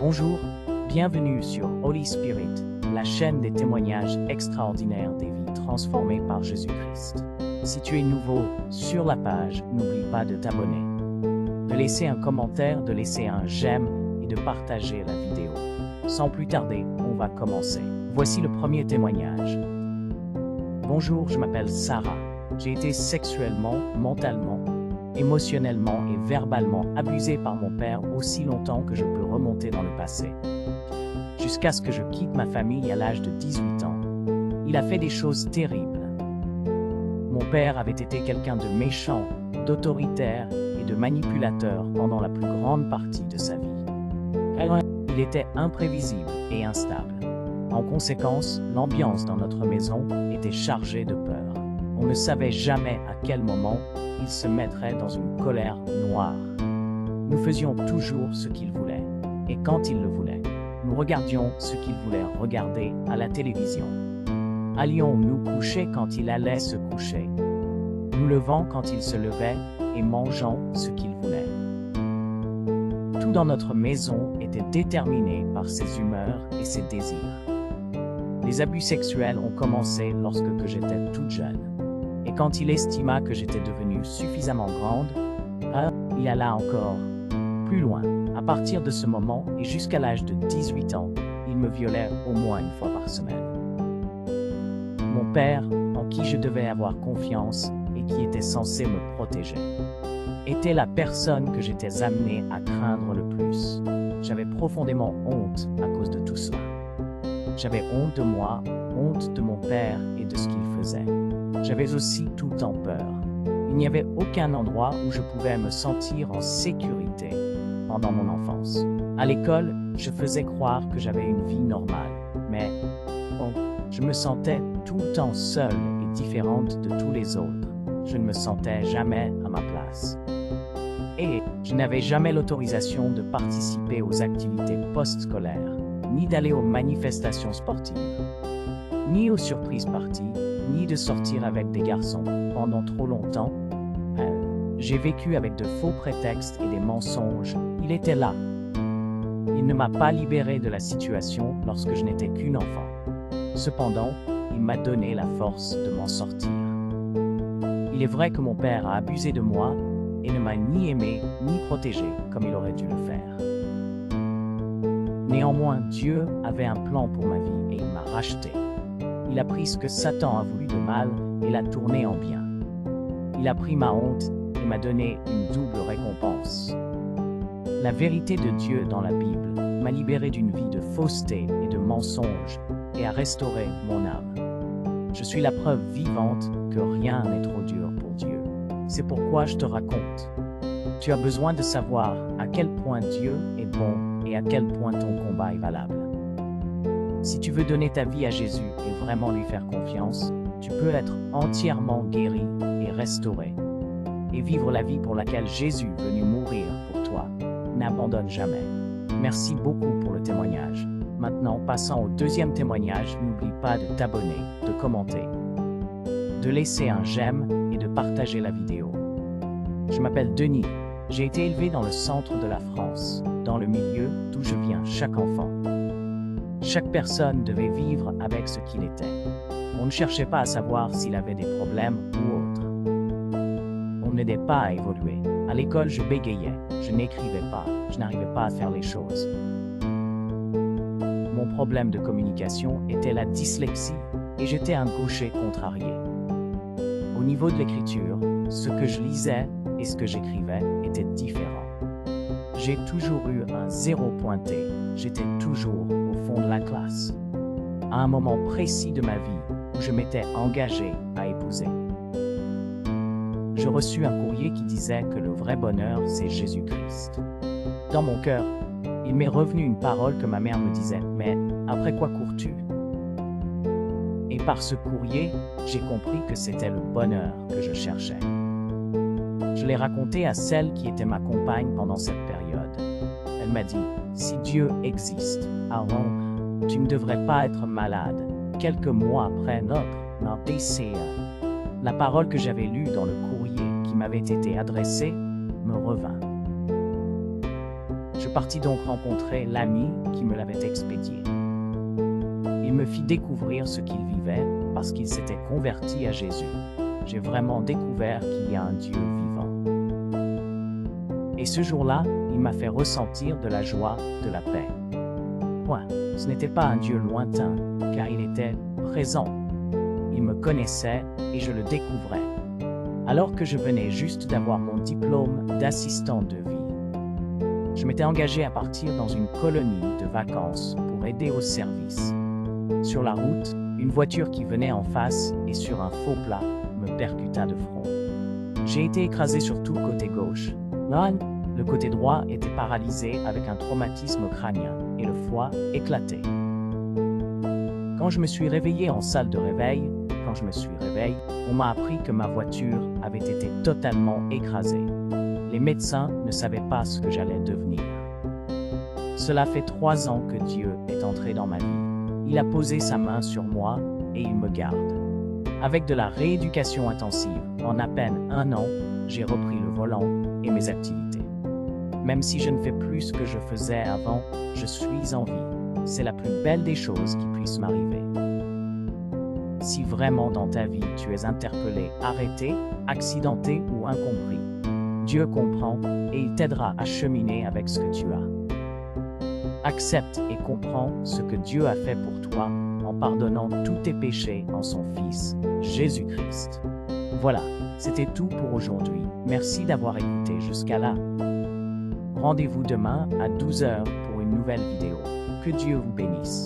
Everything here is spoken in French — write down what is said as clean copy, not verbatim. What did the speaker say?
Bonjour, bienvenue sur Holy Spirit, la chaîne des témoignages extraordinaires des vies transformées par Jésus-Christ. Si tu es nouveau sur la page, n'oublie pas de t'abonner, de laisser un commentaire, de laisser un j'aime et de partager la vidéo. Sans plus tarder, on va commencer. Voici le premier témoignage. Bonjour, je m'appelle Sarah. J'ai été sexuellement, mentalement, émotionnellement et verbalement abusée par mon père aussi longtemps que je peux remonter dans le passé. Jusqu'à ce que je quitte ma famille à l'âge de 18 ans. Il a fait des choses terribles. Mon père avait été quelqu'un de méchant, d'autoritaire et de manipulateur pendant la plus grande partie de sa vie. Il était imprévisible et instable. En conséquence, l'ambiance dans notre maison était chargée de peur. On ne savait jamais à quel moment il se mettrait dans une colère noire. Nous faisions toujours ce qu'il voulait, et quand il le voulait, nous regardions ce qu'il voulait regarder à la télévision. Allions nous coucher quand il allait se coucher, nous levant quand il se levait et mangeant ce qu'il voulait. Tout dans notre maison était déterminé par ses humeurs et ses désirs. Les abus sexuels ont commencé lorsque j'étais toute jeune. Et quand il estima que j'étais devenue suffisamment grande, il alla encore plus loin. À partir de ce moment et jusqu'à l'âge de 18 ans, il me violait au moins une fois par semaine. Mon père, en qui je devais avoir confiance et qui était censé me protéger, était la personne que j'étais amenée à craindre le plus. J'avais profondément honte à cause de tout cela. J'avais honte de moi, honte de mon père et de ce qu'il faisait. J'avais aussi tout le temps peur. Il n'y avait aucun endroit où je pouvais me sentir en sécurité pendant mon enfance. À l'école, je faisais croire que j'avais une vie normale, mais je me sentais tout le temps seule et différente de tous les autres. Je ne me sentais jamais à ma place. Et je n'avais jamais l'autorisation de participer aux activités post-scolaires, ni d'aller aux manifestations sportives, ni aux surprises parties, ni de sortir avec des garçons. Pendant trop longtemps, j'ai vécu avec de faux prétextes et des mensonges. Il était là. Il ne m'a pas libéré de la situation lorsque je n'étais qu'une enfant. Cependant, il m'a donné la force de m'en sortir. Il est vrai que mon père a abusé de moi et ne m'a ni aimé ni protégé comme il aurait dû le faire. Néanmoins, Dieu avait un plan pour ma vie et il m'a racheté. Il a pris ce que Satan a voulu de mal et l'a tourné en bien. Il a pris ma honte et m'a donné une double récompense. La vérité de Dieu dans la Bible m'a libéré d'une vie de fausseté et de mensonges et a restauré mon âme. Je suis la preuve vivante que rien n'est trop dur pour Dieu. C'est pourquoi je te raconte. Tu as besoin de savoir à quel point Dieu est bon et à quel point ton combat est valable. Si tu veux donner ta vie à Jésus et vraiment lui faire confiance, tu peux être entièrement guéri et restauré. Et vivre la vie pour laquelle Jésus est venu mourir pour toi. N'abandonne jamais. Merci beaucoup pour le témoignage. Maintenant, passons au deuxième témoignage. N'oublie pas de t'abonner, de commenter, de laisser un j'aime et de partager la vidéo. Je m'appelle Denis. J'ai été élevé dans le centre de la France, dans le milieu d'où je viens, chaque enfant. Chaque personne devait vivre avec ce qu'il était. On ne cherchait pas à savoir s'il avait des problèmes ou autres. On n'aidait pas à évoluer. À l'école, je bégayais, je n'écrivais pas, je n'arrivais pas à faire les choses. Mon problème de communication était la dyslexie et j'étais un gaucher contrarié. Au niveau de l'écriture, ce que je lisais et ce que j'écrivais étaient différents. J'ai toujours eu un 0 pointé, j'étais toujours au fond de la classe. À un moment précis de ma vie où je m'étais engagé à épouser. Je reçus un courrier qui disait que le vrai bonheur, c'est Jésus-Christ. Dans mon cœur, il m'est revenu une parole que ma mère me disait, « Mais après quoi cours-tu » Et par ce courrier, j'ai compris que c'était le bonheur que je cherchais. Je l'ai raconté à celle qui était ma compagne pendant cette période. Elle m'a dit, « Si Dieu existe, alors tu ne devrais pas être malade. » Quelques mois après notre décès, la parole que j'avais lue dans le courrier qui m'avait été adressé me revint. Je partis donc rencontrer l'ami qui me l'avait expédié. Il me fit découvrir ce qu'il vivait parce qu'il s'était converti à Jésus. J'ai vraiment découvert qu'il y a un Dieu vivant. Et ce jour-là, il m'a fait ressentir de la joie, de la paix. Point. Ce n'était pas un Dieu lointain, car il était présent. Il me connaissait et je le découvrais. Alors que je venais juste d'avoir mon diplôme d'assistant de vie. Je m'étais engagé à partir dans une colonie de vacances pour aider au service. Sur la route, une voiture qui venait en face et sur un faux plat me percuta de front. J'ai été écrasé sur tout le côté gauche. Là, le côté droit était paralysé avec un traumatisme crânien et le foie éclaté. Quand je me suis réveillé en salle de réveil, on m'a appris que ma voiture avait été totalement écrasée. Les médecins ne savaient pas ce que j'allais devenir. Cela fait 3 ans que Dieu est entré dans ma vie. Il a posé sa main sur moi et il me garde. Avec de la rééducation intensive, en à peine 1 an, j'ai repris le volant et mes activités. Même si je ne fais plus ce que je faisais avant, je suis en vie. C'est la plus belle des choses qui puisse m'arriver. Si vraiment dans ta vie tu es interpellé, arrêté, accidenté ou incompris, Dieu comprend et il t'aidera à cheminer avec ce que tu as. Accepte et comprends ce que Dieu a fait pour toi en pardonnant tous tes péchés en son Fils, Jésus-Christ. Voilà, c'était tout pour aujourd'hui. Merci d'avoir écouté jusqu'à là. Rendez-vous demain à 12h pour une nouvelle vidéo. Que Dieu vous bénisse.